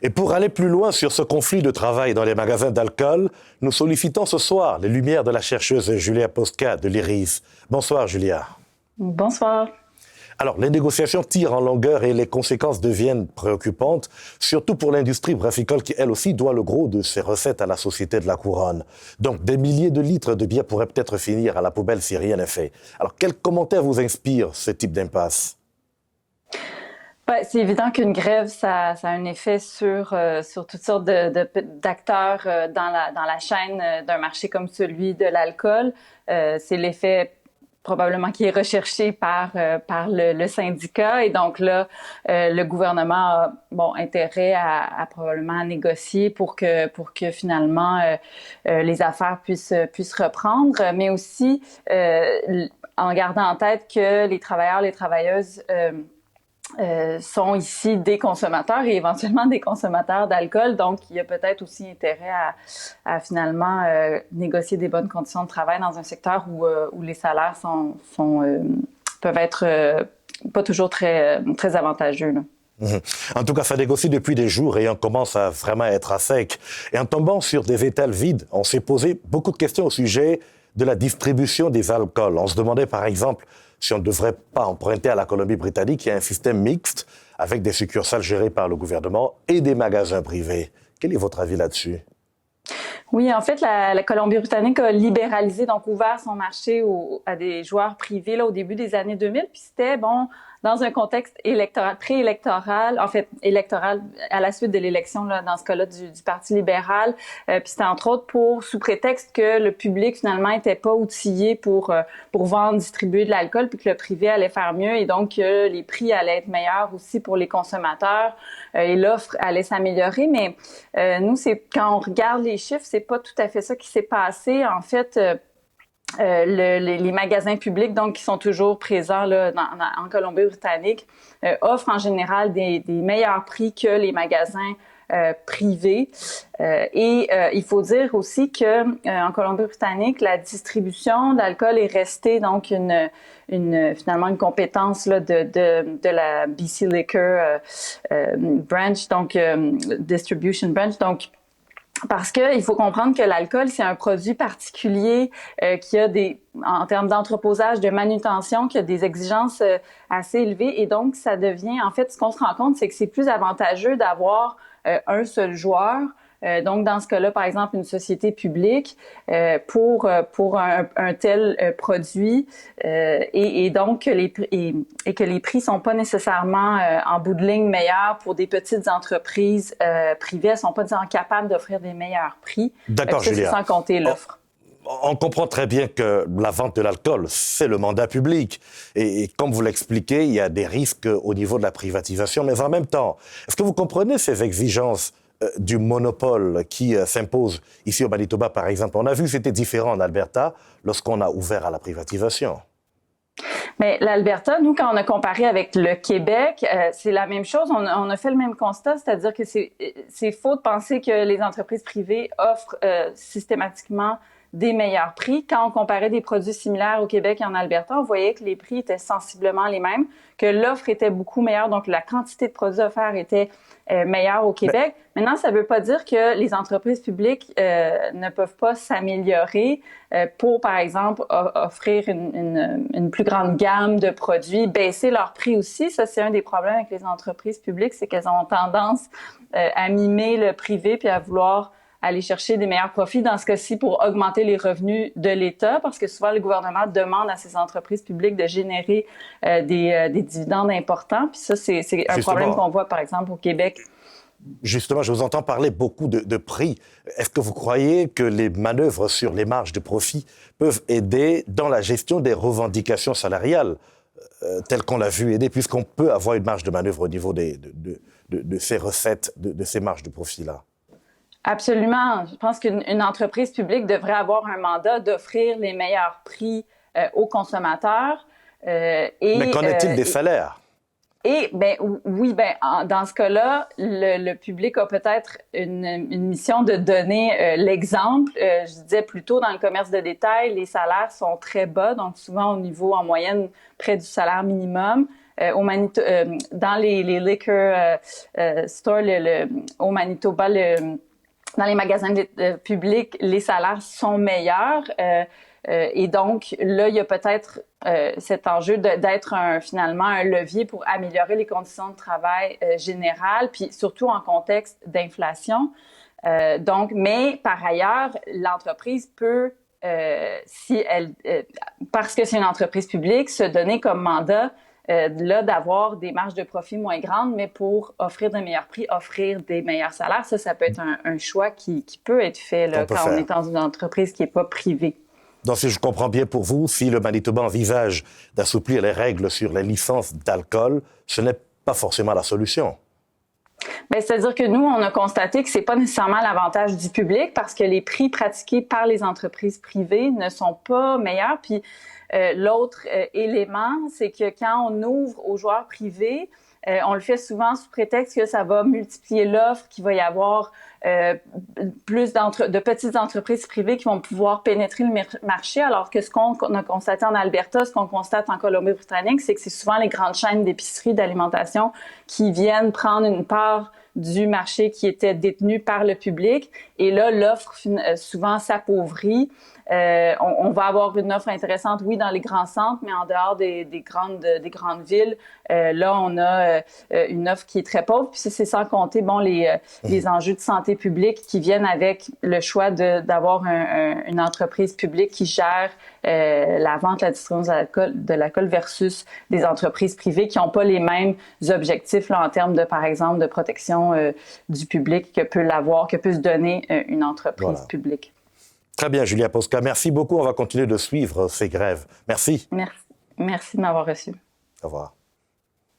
Et pour aller plus loin sur ce conflit de travail dans les magasins d'alcool, nous sollicitons ce soir les lumières de la chercheuse Julia Posca de l'IRIS. Bonsoir Julia. Bonsoir. Alors, les négociations tirent en longueur et les conséquences deviennent préoccupantes, surtout pour l'industrie brassicole qui, elle aussi, doit le gros de ses recettes à la Société de la Couronne. Donc, des milliers de litres de bière pourraient peut-être finir à la poubelle si rien n'est fait. Alors, quel commentaire vous inspire ce type d'impasse? C'est évident qu'une grève, ça a un effet sur toutes sortes d'acteurs dans la chaîne d'un marché comme celui de l'alcool. C'est l'effet probablement qui est recherché par le syndicat, et donc là le gouvernement a intérêt à probablement négocier pour que finalement les affaires puissent reprendre, mais aussi en gardant en tête que les travailleurs, les travailleuses sont ici des consommateurs et éventuellement des consommateurs d'alcool, donc il y a peut-être aussi intérêt à finalement négocier des bonnes conditions de travail dans un secteur où les salaires peuvent être pas toujours très avantageux, là. En tout cas, ça négocie depuis des jours et on commence à vraiment être à sec. Et en tombant sur des étals vides, on s'est posé beaucoup de questions au sujet de la distribution des alcools. On se demandait par exemple si on ne devrait pas emprunter à la Colombie-Britannique, qui a un système mixte avec des succursales gérées par le gouvernement et des magasins privés. Quel est votre avis là-dessus? Oui, en fait, la Colombie-Britannique a libéralisé, donc ouvert son marché à des joueurs privés là, au début des années 2000, puis c'était, dans un contexte préélectoral, en fait, électoral à la suite de l'élection, là, dans ce cas-là, du Parti libéral. Puis c'était entre autres sous prétexte que le public, finalement, était pas outillé pour vendre, distribuer de l'alcool, puis que le privé allait faire mieux, et donc les prix allaient être meilleurs aussi pour les consommateurs, et l'offre allait s'améliorer. Mais nous, quand on regarde les chiffres, c'est pas tout à fait ça qui s'est passé. En fait, les magasins publics, donc qui sont toujours présents là, en Colombie-Britannique, offrent en général des meilleurs prix que les magasins privés. Et il faut dire aussi que en Colombie-Britannique, la distribution d'alcool est restée donc finalement une compétence là, de la BC Liquor branch, donc distribution branch, donc. Parce que il faut comprendre que l'alcool, c'est un produit particulier qui a en termes d'entreposage, de manutention, qui a des exigences assez élevées, et donc ça devient, en fait, ce qu'on se rend compte, c'est que c'est plus avantageux d'avoir un seul joueur. Donc, dans ce cas-là, par exemple, une société publique pour un tel produit, et donc que les prix sont pas nécessairement en bout de ligne meilleurs pour des petites entreprises privées. Elles sont pas disons capables d'offrir des meilleurs prix. D'accord, Julia. Sans compter l'offre. On comprend très bien que la vente de l'alcool, c'est le mandat public. Et comme vous l'expliquez, il y a des risques au niveau de la privatisation. Mais en même temps, est-ce que vous comprenez ces exigences du monopole qui s'impose ici au Manitoba, par exemple? On a vu que c'était différent en Alberta lorsqu'on a ouvert à la privatisation. Mais l'Alberta, nous, quand on a comparé avec le Québec, c'est la même chose. On a fait le même constat, c'est-à-dire que c'est faux de penser que les entreprises privées offrent systématiquement des meilleurs prix. Quand on comparait des produits similaires au Québec et en Alberta, on voyait que les prix étaient sensiblement les mêmes, que l'offre était beaucoup meilleure, donc la quantité de produits offerts était meilleure au Québec. Maintenant, ça ne veut pas dire que les entreprises publiques ne peuvent pas s'améliorer pour, par exemple, offrir une plus grande gamme de produits, baisser leurs prix aussi. Ça, c'est un des problèmes avec les entreprises publiques, c'est qu'elles ont tendance à mimer le privé puis à vouloir aller chercher des meilleurs profits, dans ce cas-ci pour augmenter les revenus de l'État, parce que souvent le gouvernement demande à ces entreprises publiques de générer des dividendes importants. Puis ça, c'est un problème qu'on voit, par exemple, au Québec. Justement, je vous entends parler beaucoup de prix. Est-ce que vous croyez que les manœuvres sur les marges de profit peuvent aider dans la gestion des revendications salariales, telles qu'on l'a vu aider, puisqu'on peut avoir une marge de manœuvre au niveau de ces recettes, de ces marges de profit-là? Absolument. Je pense qu'une entreprise publique devrait avoir un mandat d'offrir les meilleurs prix aux consommateurs. Mais qu'en est-il des salaires? Dans ce cas-là, le public a peut-être une mission de donner l'exemple. Je disais plutôt dans le commerce de détail, les salaires sont très bas, donc souvent au niveau en moyenne près du salaire minimum. dans les liquor stores au Manitoba, dans les magasins publics, les salaires sont meilleurs. Et donc, là, il y a peut-être cet enjeu d'être finalement un levier pour améliorer les conditions de travail générales, puis surtout en contexte d'inflation. Mais par ailleurs, l'entreprise peut, parce que c'est une entreprise publique, se donner comme mandat d'avoir des marges de profit moins grandes, mais pour offrir de meilleurs prix, offrir des meilleurs salaires. Ça peut être un choix qui peut être fait là, quand on est dans une entreprise qui n'est pas privée. Donc, si je comprends bien pour vous, si le Manitoba envisage d'assouplir les règles sur les licences d'alcool, ce n'est pas forcément la solution. Bien, c'est-à-dire que nous, on a constaté que c'est pas nécessairement l'avantage du public parce que les prix pratiqués par les entreprises privées ne sont pas meilleurs. Puis l'autre élément, c'est que quand on ouvre aux joueurs privés, on le fait souvent sous prétexte que ça va multiplier l'offre, qu'il va y avoir plus de petites entreprises privées qui vont pouvoir pénétrer le marché, alors que ce qu'on a constaté en Alberta, ce qu'on constate en Colombie-Britannique, c'est que c'est souvent les grandes chaînes d'épicerie, d'alimentation qui viennent prendre une part du marché qui était détenu par le public. Et là, l'offre souvent s'appauvrit. On va avoir une offre intéressante, oui, dans les grands centres, mais en dehors des grandes villes, là, on a une offre qui est très pauvre. Puis c'est sans compter, les enjeux de santé publique qui viennent avec le choix d'avoir une entreprise publique qui gère la vente, la distribution de l'alcool versus des entreprises privées qui n'ont pas les mêmes objectifs là, en termes de, par exemple, de protection du public que peut se donner une entreprise publique. Très bien, Julia Posca. Merci beaucoup. On va continuer de suivre ces grèves. Merci. Merci de m'avoir reçu. Au revoir.